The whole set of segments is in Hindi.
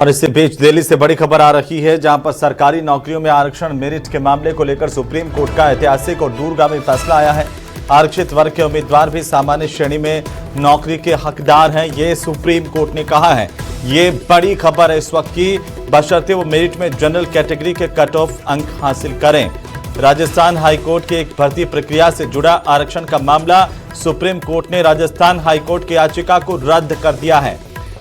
और इससे बीच दिल्ली से बड़ी खबर आ रही है, जहां पर सरकारी नौकरियों में आरक्षण मेरिट के मामले को लेकर सुप्रीम कोर्ट का ऐतिहासिक और दूरगामी फैसला आया है। आरक्षित वर्ग के उम्मीदवार भी सामान्य श्रेणी में नौकरी के हकदार हैं, ये सुप्रीम कोर्ट ने कहा है। ये बड़ी खबर है इस वक्त की, बशर्ते वो मेरिट में जनरल कैटेगरी के कट ऑफ अंक हासिल करें। राजस्थान हाईकोर्ट की एक भर्ती प्रक्रिया से जुड़ा आरक्षण का मामला सुप्रीम कोर्ट ने राजस्थान हाईकोर्ट की याचिका को रद्द कर दिया है।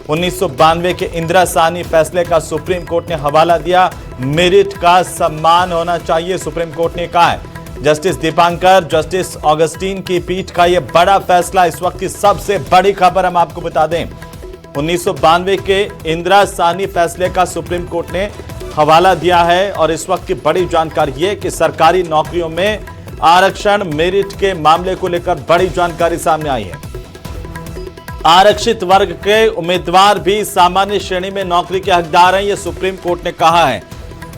1992 के इंदिरा साहनी फैसले का सुप्रीम कोर्ट ने हवाला दिया। मेरिट का सम्मान होना चाहिए, सुप्रीम कोर्ट ने कहा है। जस्टिस दीपांकर, जस्टिस ऑगस्टीन की पीठ का यह बड़ा फैसला इस वक्त की सबसे बड़ी खबर हम आपको बता दें। 1992 के इंदिरा साहनी फैसले का सुप्रीम कोर्ट ने हवाला दिया है और इस वक्त की बड़ी जानकारी यह कि सरकारी नौकरियों में आरक्षण मेरिट के मामले को लेकर बड़ी जानकारी सामने आई है। आरक्षित वर्ग के उम्मीदवार भी सामान्य श्रेणी में नौकरी के हकदार हैं, यह सुप्रीम कोर्ट ने कहा है।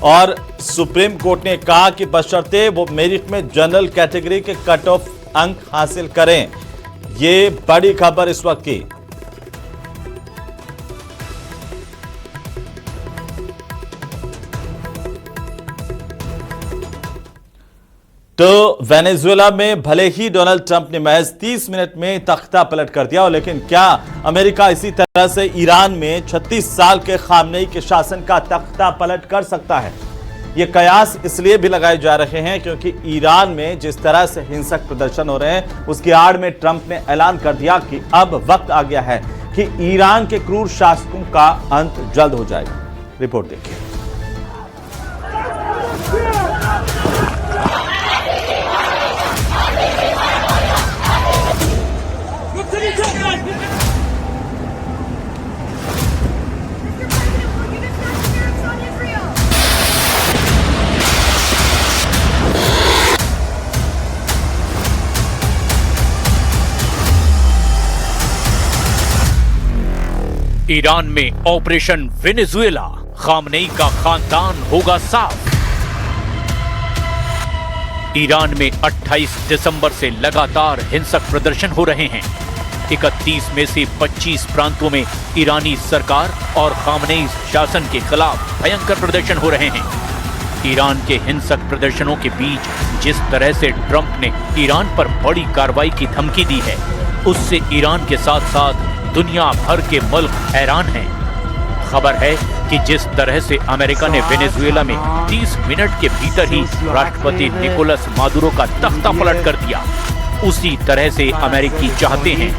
और सुप्रीम कोर्ट ने कहा कि बशर्ते वो मेरिट में जनरल कैटेगरी के कट ऑफ अंक हासिल करें। ये बड़ी खबर इस वक्त की। तो वेनेजुएला में भले ही डोनाल्ड ट्रंप ने महज 30 मिनट में तख्ता पलट कर दिया, लेकिन क्या अमेरिका इसी तरह से ईरान में 36 साल के खामनेई के शासन का तख्ता पलट कर सकता है? ये कयास इसलिए भी लगाए जा रहे हैं क्योंकि ईरान में जिस तरह से हिंसक प्रदर्शन हो रहे हैं, उसकी आड़ में ट्रंप ने ऐलान कर दिया कि अब वक्त आ गया है कि ईरान के क्रूर शासकों का अंत जल्द हो जाएगा। रिपोर्ट देखिए। ईरान में ऑपरेशन वेनेजुएला, खामनेई का खानदान होगा साफ। ईरान में 28 दिसंबर से लगातार हिंसक प्रदर्शन हो रहे हैं। 31 में से 25 प्रांतों में ईरानी सरकार और खामनेई शासन के खिलाफ भयंकर प्रदर्शन हो रहे हैं। ईरान के हिंसक प्रदर्शनों के बीच जिस तरह से ट्रंप ने ईरान पर बड़ी कार्रवाई की धमकी दी है, उससे ईरान के साथ साथ दुनिया भर के मुल्क हैरान हैं। खबर है कि जिस तरह से अमेरिका ने वेनेजुएला में 30 मिनट के भीतर ही राष्ट्रपति निकोलस मादुरो का तख्ता पलट कर दिया, उसी तरह से अमेरिकी चाहते हैं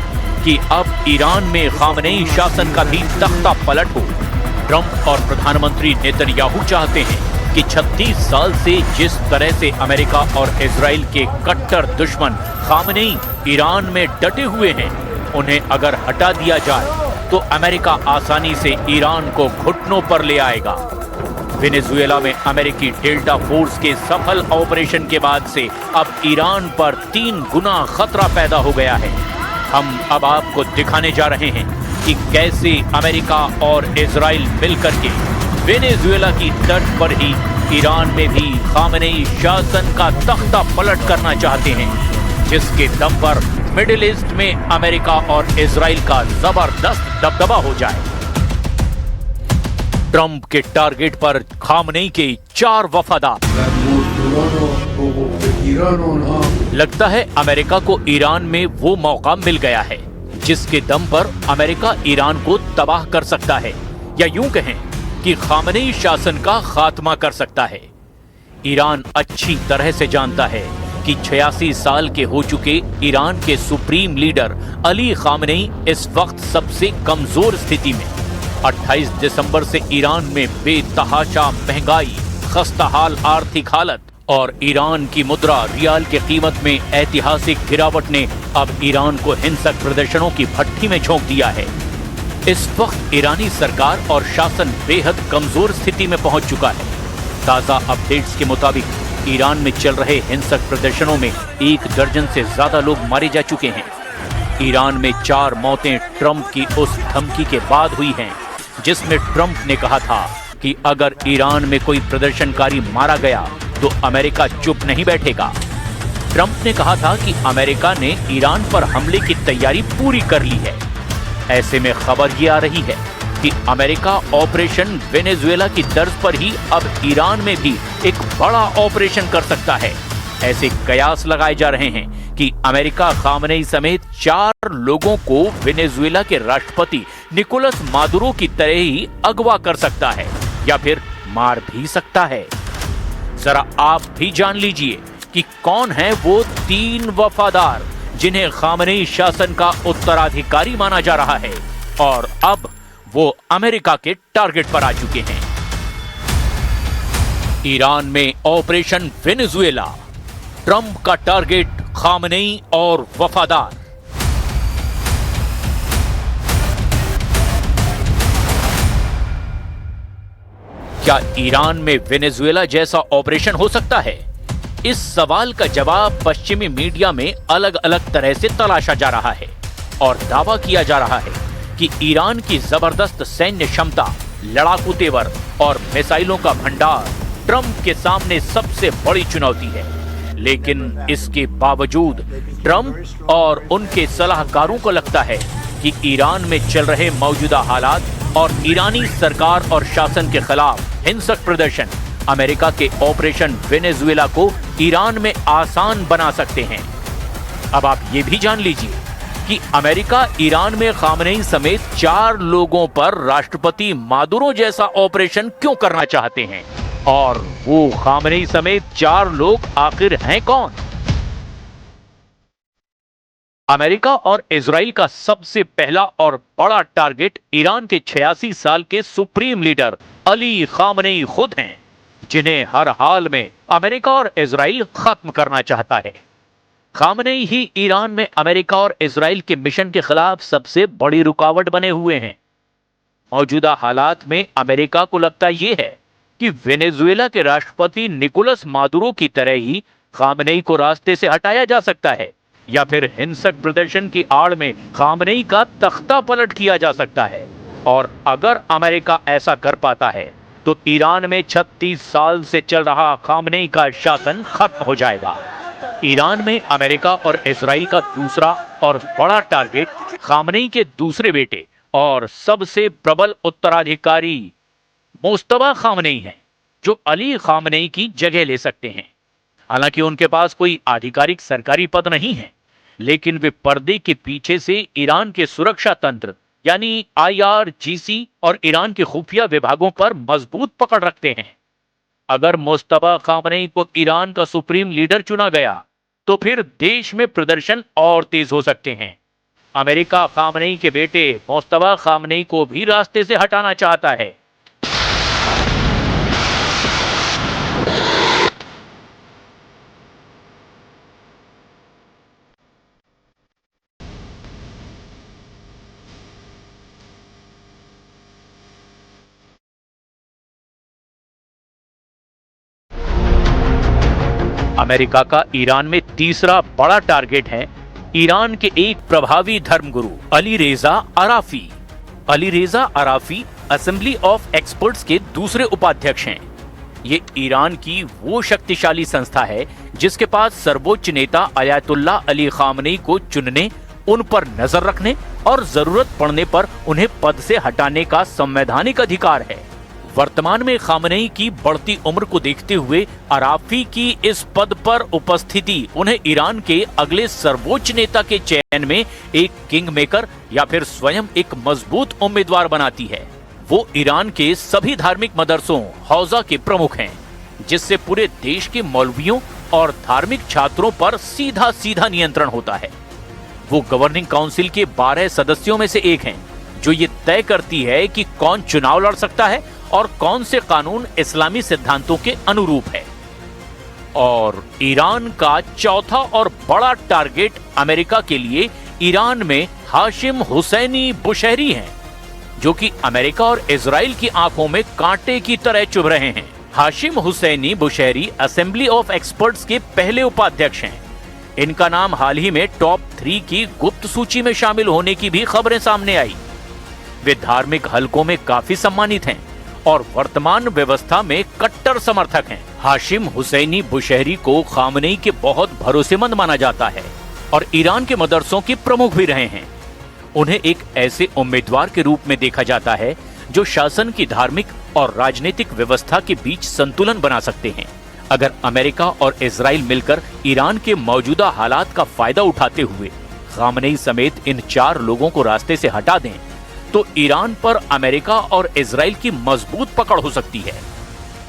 कि अब ईरान में खामनेई शासन का भी तख्ता पलट हो। ट्रंप और प्रधानमंत्री नेतन्याहू चाहते हैं कि 36 साल से जिस तरह से अमेरिका और इजराइल के कट्टर दुश्मन खामनेई ईरान में डटे हुए हैं, उन्हें अगर हटा दिया जाए तो अमेरिका आसानी से ईरान को घुटनों पर ले आएगा। वेनेजुएला में अमेरिकी डेल्टा फोर्स के सफल ऑपरेशन के बाद से अब ईरान पर 3 गुना खतरा पैदा हो गया है। हम अब आपको दिखाने जा रहे हैं कि कैसे अमेरिका और इजराइल मिलकर के वेनेजुएला की तर्ज पर ही ईरान में भी खामनेई शासन का तख्ता पलट करना चाहते हैं, जिसके दम पर मिडिल ईस्ट में अमेरिका और इजराइल का जबरदस्त दबदबा हो जाए। ट्रंप के टारगेट पर खामनेई के 4 वफादार। लगता है अमेरिका को ईरान में वो मौका मिल गया है जिसके दम पर अमेरिका ईरान को तबाह कर सकता है, या यूं कहें कि खामनेई शासन का खात्मा कर सकता है। ईरान अच्छी तरह से जानता है कि 86 साल के हो चुके ईरान के सुप्रीम लीडर अली खामनेई इस वक्त सबसे कमजोर स्थिति में। 28 दिसंबर से ईरान में बेतहाशा महंगाई, खस्ताहाल आर्थिक हालत और ईरान की मुद्रा रियाल की कीमत में ऐतिहासिक गिरावट ने अब ईरान को हिंसक प्रदर्शनों की भट्टी में झोंक दिया है। इस वक्त ईरानी सरकार और शासन बेहद कमजोर स्थिति में पहुंच चुका है। ताजा अपडेट्स के मुताबिक ईरान में चल रहे हिंसक प्रदर्शनों में 1 दर्जन से ज्यादा लोग मारे जा चुके हैं। ईरान में 4 मौतें ट्रंप की उस धमकी के बाद हुई हैं, जिसमें ट्रंप ने कहा था कि अगर ईरान में कोई प्रदर्शनकारी मारा गया तो अमेरिका चुप नहीं बैठेगा। ट्रंप ने कहा था कि अमेरिका ने ईरान पर हमले की तैयारी पूरी कर ली है। ऐसे में खबर ये आ रही है कि अमेरिका ऑपरेशन वेनेजुएला की तर्ज पर ही अब ईरान में भी एक बड़ा ऑपरेशन कर सकता है। ऐसे कयास लगाए जा रहे हैं कि अमेरिका खामनेई समेत 4 लोगों को वेनेजुएला के राष्ट्रपति निकोलस मादुरो की तरह ही अगवा कर सकता है या फिर मार भी सकता है। जरा आप भी जान लीजिए कि कौन है वो 3 वफादार जिन्हें खामनेई शासन का उत्तराधिकारी माना जा रहा है और अब वो अमेरिका के टारगेट पर आ चुके हैं। ईरान में ऑपरेशन वेनेजुएला, ट्रंप का टारगेट खामनेई और वफादार। क्या ईरान में वेनेजुएला जैसा ऑपरेशन हो सकता है? इस सवाल का जवाब पश्चिमी मीडिया में अलग अलग तरह से तलाशा जा रहा है और दावा किया जा रहा है कि ईरान की जबरदस्त सैन्य क्षमता, लड़ाकू तेवर और मिसाइलों का भंडार ट्रंप के सामने सबसे बड़ी चुनौती है। लेकिन इसके बावजूद ट्रंप और उनके सलाहकारों को लगता है कि ईरान में चल रहे मौजूदा हालात और ईरानी सरकार और शासन के खिलाफ हिंसक प्रदर्शन अमेरिका के ऑपरेशन वेनेजुएला को ईरान में आसान बना सकते हैं। अब आप ये भी जान लीजिए कि अमेरिका ईरान में खामनेई समेत 4 लोगों पर राष्ट्रपति मादुरो जैसा ऑपरेशन क्यों करना चाहते हैं और वो खामनेई समेत 4 लोग आखिर हैं कौन? अमेरिका और इजराइल का सबसे पहला और बड़ा टारगेट ईरान के 86 साल के सुप्रीम लीडर अली खामनेई खुद हैं, जिन्हें हर हाल में अमेरिका और इजराइल खत्म करना चाहता है। खामनेई ही ईरान में अमेरिका और इजराइल के मिशन के खिलाफ सबसे बड़ी रुकावट बने हुए हैं। मौजूदा हालात में अमेरिका को लगता यह है कि वेनेजुएला के राष्ट्रपति निकोलस मादुरो की तरह ही खामनेई को रास्ते से हटाया जा सकता है या फिर हिंसक प्रदर्शन की आड़ में खामनेई का तख्ता पलट किया जा सकता है। और अगर अमेरिका ऐसा कर पाता है तो ईरान में 36 साल से चल रहा खामनेई का शासन खत्म हो जाएगा। ईरान में अमेरिका और इजराइल का दूसरा और बड़ा टारगेट खामनेई के दूसरे बेटे और सबसे प्रबल उत्तराधिकारी मुस्तफा खामनेई हैं, जो अली खामनेई की जगह ले सकते हैं। हालांकि उनके पास कोई आधिकारिक सरकारी पद नहीं है, लेकिन वे पर्दे के पीछे से ईरान के सुरक्षा तंत्र यानी IRGC और ईरान के खुफिया विभागों पर मजबूत पकड़ रखते हैं। अगर मुस्तफा खामनेई को ईरान का सुप्रीम लीडर चुना गया तो फिर देश में प्रदर्शन और तेज हो सकते हैं। अमेरिका खामनेई के बेटे मुस्तफा खामनेई को भी रास्ते से हटाना चाहता है। अमेरिका का ईरान में तीसरा बड़ा टारगेट है ईरान के एक प्रभावी धर्मगुरु अली रेजा अराफी। अली रेजा अराफी असेंबली ऑफ एक्सपर्ट्स के दूसरे उपाध्यक्ष हैं। ये ईरान की वो शक्तिशाली संस्था है जिसके पास सर्वोच्च नेता अयातुल्लाह अली खामनेई को चुनने, उन पर नजर रखने और जरूरत पड़ने पर उन्हें पद से हटाने का संवैधानिक अधिकार है। वर्तमान में खामनेई की बढ़ती उम्र को देखते हुए अराफी की इस पद पर उपस्थिति उन्हें ईरान के अगले सर्वोच्च नेता के चयन में एक किंग मेकर या फिर स्वयं एक मजबूत उम्मीदवार बनाती है। वो ईरान के सभी धार्मिक मदरसों हौजा के प्रमुख हैं, जिससे पूरे देश के मौलवियों और धार्मिक छात्रों पर सीधा सीधा नियंत्रण होता है। वो गवर्निंग काउंसिल के 12 सदस्यों में से एक हैं, जो ये तय करती है कि कौन चुनाव लड़ सकता है और कौन से कानून इस्लामी सिद्धांतों के अनुरूप है। और ईरान का चौथा और बड़ा टारगेट अमेरिका के लिए ईरान में हाशिम हुसैनी बुशहरी हैं, जो कि अमेरिका और इजराइल की आंखों में कांटे की तरह चुभ रहे हैं। Hashim Hosseini Bushehri Assembly of Experts के पहले उपाध्यक्ष हैं। इनका नाम हाल ही में टॉप 3 की गुप्त सूची में शामिल होने की भी खबरें सामने आई। वे धार्मिक हलकों में काफी सम्मानित हैं और वर्तमान व्यवस्था में कट्टर समर्थक हैं। हाशिम हुसैनी बुशहरी को खामनेई के बहुत भरोसेमंद माना जाता है और ईरान के मदरसों के प्रमुख भी रहे हैं। उन्हें एक ऐसे उम्मीदवार के रूप में देखा जाता है जो शासन की धार्मिक और राजनीतिक व्यवस्था के बीच संतुलन बना सकते हैं। अगर अमेरिका और इजराइल मिलकर ईरान के मौजूदा हालात का फायदा उठाते हुए खामनेई समेत इन 4 लोगों को रास्ते से हटा दें, तो ईरान पर अमेरिका और इजराइल की मजबूत पकड़ हो सकती है।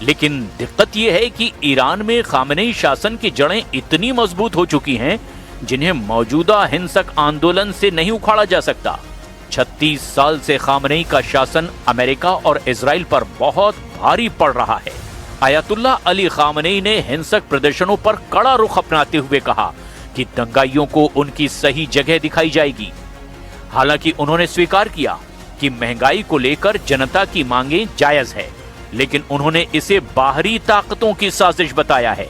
लेकिन दिक्कत यह है कि ईरान में खामनेई शासन की जड़ें इतनी मजबूत हो चुकी हैं जिन्हें मौजूदा हिंसक आंदोलन से नहीं उखाड़ा जा सकता। 36 साल से खामनेई का शासन अमेरिका और इजराइल पर बहुत भारी पड़ रहा है। आयतुल्लाह अली खामनेई ने हिंसक प्रदर्शनों पर कड़ा रुख अपनाते हुए कहा कि दंगाइयों को उनकी सही जगह दिखाई जाएगी। हालांकि उन्होंने स्वीकार किया कि महंगाई को लेकर जनता की मांगें जायज है, लेकिन उन्होंने इसे बाहरी ताकतों की साजिश बताया है।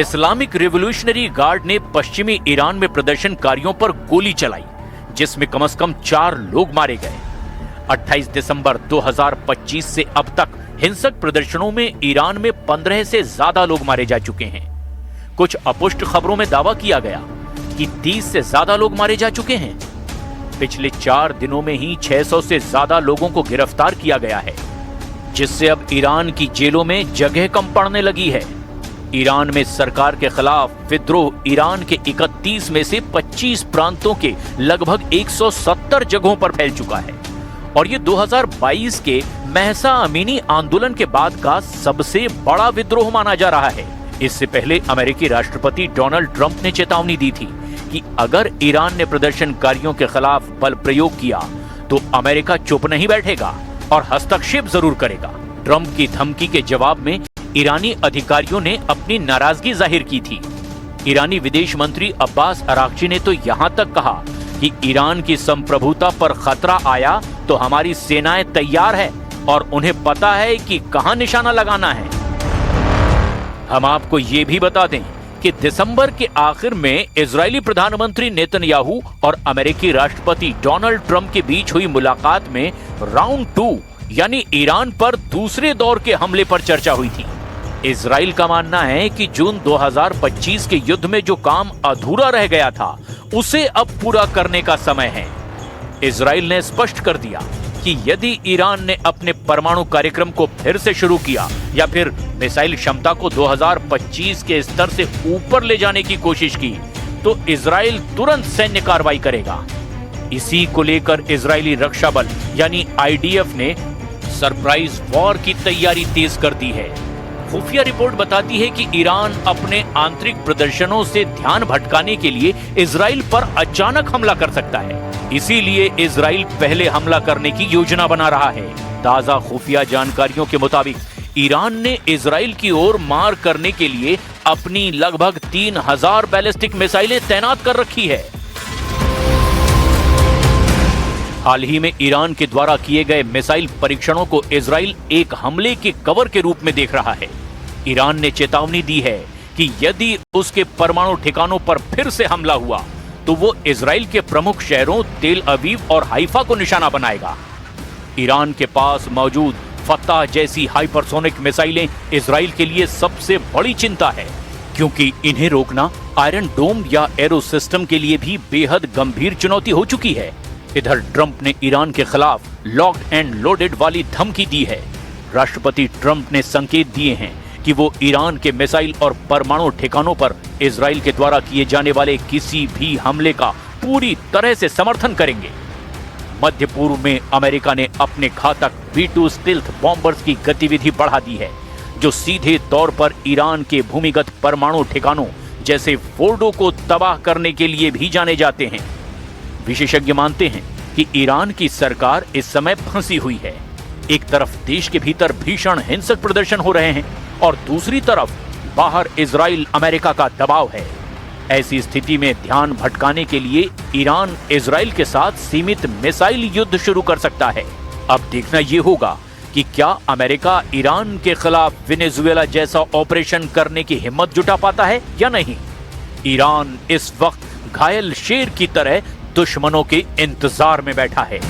इस्लामिक रिवोल्यूशनरी गार्ड ने पश्चिमी ईरान में प्रदर्शनकारियों पर गोली चलाई, जिसमें कम से कम 4 लोग मारे गए। 28 दिसंबर 2025 से अब तक हिंसक प्रदर्शनों में ईरान में 15 से ज्यादा लोग मारे जा चुके हैं। कुछ अपुष्ट खबरों में दावा किया गया कि 30 से ज्यादा लोग मारे जा चुके हैं। पिछले 4 दिनों में ही 600 से ज्यादा लोगों को गिरफ्तार किया गया है, जिससे अब ईरान की जेलों में जगह कम पड़ने लगी है। ईरान में सरकार के खिलाफ विद्रोह ईरान के 31 में से 25 प्रांतों के लगभग 170 जगहों पर फैल चुका है और ये 2022 के महसा अमीनी आंदोलन के बाद का सबसे बड़ा विद्रोह माना जा रहा है। इससे पहले अमेरिकी राष्ट्रपति डोनाल्ड ट्रंप ने चेतावनी दी थी कि अगर ईरान ने प्रदर्शनकारियों के खिलाफ बल प्रयोग किया तो अमेरिका चुप नहीं बैठेगा और हस्तक्षेप जरूर करेगा। ट्रंप की धमकी के जवाब में ईरानी अधिकारियों ने अपनी नाराजगी जाहिर की थी। ईरानी विदेश मंत्री अब्बास अरागची ने तो यहाँ तक कहा कि ईरान की संप्रभुता पर खतरा आया तो हमारी सेनाएं तैयार है और उन्हें पता है कि कहां निशाना लगाना है। हम आपको ये भी बता दें कि दिसंबर के आखिर में इजरायली प्रधानमंत्री नेतन्याहू और अमेरिकी राष्ट्रपति डोनाल्ड ट्रंप के बीच हुई मुलाकात में राउंड 2 यानी ईरान पर दूसरे दौर के हमले पर चर्चा हुई थी। इजराइल का मानना है कि जून 2025 के युद्ध में जो काम अधूरा रह गया था उसे अब पूरा करने का समय है। इजराइल ने स्पष्ट कर दिया कि यदि ईरान ने अपने परमाणु कार्यक्रम को फिर से शुरू किया या फिर मिसाइल क्षमता को 2025 के स्तर से ऊपर ले जाने की कोशिश की तो इजराइल तुरंत सैन्य कार्रवाई करेगा। इसी को लेकर इजरायली रक्षा बल यानी आईडीएफ ने सरप्राइज वॉर की तैयारी तेज कर दी है। खुफिया रिपोर्ट बताती है कि ईरान अपने आंतरिक प्रदर्शनों से ध्यान भटकाने के लिए इजराइल पर अचानक हमला कर सकता है। इसीलिए इजराइल पहले हमला करने की योजना बना रहा है। ताजा खुफिया जानकारियों के मुताबिक ईरान ने इजराइल की ओर मार करने के लिए अपनी लगभग 3000 बैलिस्टिक मिसाइलें तैनात कर रखी है। हाल ही में ईरान के द्वारा किए गए मिसाइल परीक्षणों को इजराइल एक हमले के कवर के रूप में देख रहा है। ईरान ने चेतावनी दी है कि यदि उसके परमाणु ठिकानों पर फिर से हमला हुआ तो वो इजराइल के प्रमुख शहरों तेल अवीव और हाइफा को निशाना बनाएगा। ईरान के पास मौजूद फत्ताह जैसी हाइपरसोनिक मिसाइलें इजराइल के लिए सबसे बड़ी चिंता है, क्योंकि इन्हें रोकना आयरन डोम या एरो सिस्टम के लिए भी बेहद गंभीर चुनौती हो चुकी है। इधर ट्रंप ने ईरान के खिलाफ लॉक्ड एंड लोडेड वाली धमकी दी है। राष्ट्रपति ट्रंप ने संकेत दिए हैं कि वो ईरान के मिसाइल और परमाणु ठिकानों पर इजराइल के द्वारा किए जाने वाले किसी भी हमले का पूरी तरह से समर्थन करेंगे। मध्य पूर्व में अमेरिका ने अपने घातक B-2 स्टील्थ बॉम्बर्स की गतिविधि बढ़ा दी है, जो सीधे तौर पर ईरान के भूमिगत परमाणु ठिकानों जैसे फोर्डो को तबाह करने के लिए भी जाने जाते हैं। विशेषज्ञ मानते हैं कि ईरान की सरकार इस समय फंसी हुई है। एक तरफ देश के भीतर भीषण हिंसक प्रदर्शन हो रहे हैं और दूसरी तरफ बाहर इजराइल अमेरिका का दबाव है। ऐसी स्थिति में ध्यान भटकाने के लिए ईरान इजराइल के साथ सीमित मिसाइल युद्ध शुरू कर सकता है। अब देखना यह होगा कि क्या अमेरिका ईरान के खिलाफ वेनेजुएला जैसा ऑपरेशन करने की हिम्मत जुटा पाता है या नहीं। ईरान इस वक्त घायल शेर की तरह दुश्मनों के इंतजार में बैठा है।